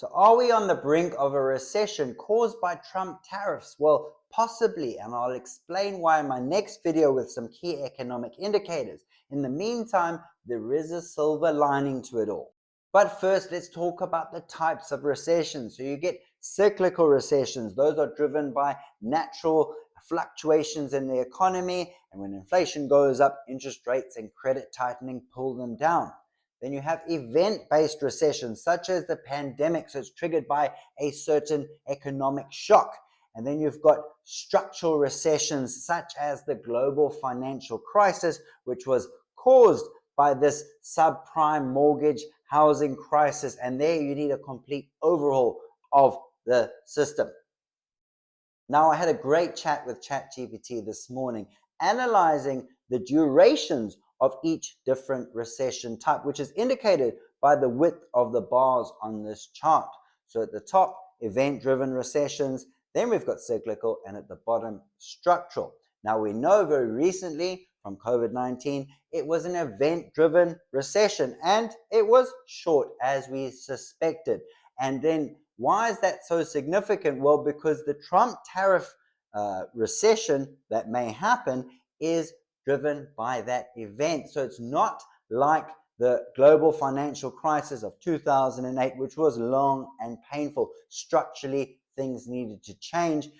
So are we on the brink of a recession caused by Trump tariffs? Well, possibly, and I'll explain why in my next video with some key economic indicators. In the meantime, there is a silver lining to it all. But first, let's talk about the types of recessions. So you get cyclical recessions. Those are driven by natural fluctuations in the economy, and when inflation goes up, interest rates and credit tightening pull them down. Then you have event-based recessions, such as the pandemic, so it's triggered by a certain economic shock. And then you've got structural recessions, such as the global financial crisis, which was caused by this subprime mortgage housing crisis. And there you need a complete overhaul of the system. Now, I had a great chat with ChatGPT this morning, analyzing the durations of each different recession type, which is indicated by the width of the bars on this chart. So at the top, event-driven recessions, then we've got cyclical, and at the bottom, structural. Now, we know very recently from COVID-19, it was an event-driven recession, and it was short, as we suspected. And then why is that so significant? Well, because the Trump tariff recession that may happen is driven by that event. So it's not like the global financial crisis of 2008, which was long and painful. Structurally, things needed to change.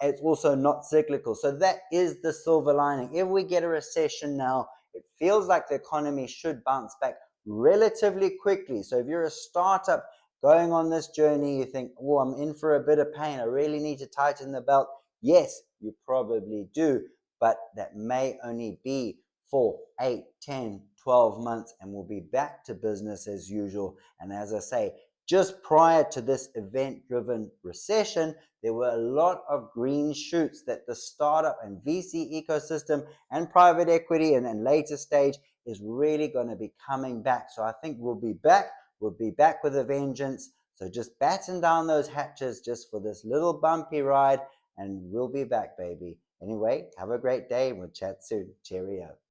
It's also not cyclical. So that is the silver lining. If we get a recession now, it feels like the economy should bounce back relatively quickly. So if you're a startup going on this journey, you think, oh, I'm in for a bit of pain, I really need to tighten the belt. Yes, you probably do, but that may only be for 8, 10, 12 months, and we'll be back to business as usual. And as I say, just prior to this event-driven recession, there were a lot of green shoots that the startup and VC ecosystem and private equity and later stage is really going to be coming back. So I think we'll be back. We'll be back with a vengeance. So just batten down those hatches just for this little bumpy ride, and we'll be back, baby. Anyway, have a great day, and we'll chat soon. Cheerio.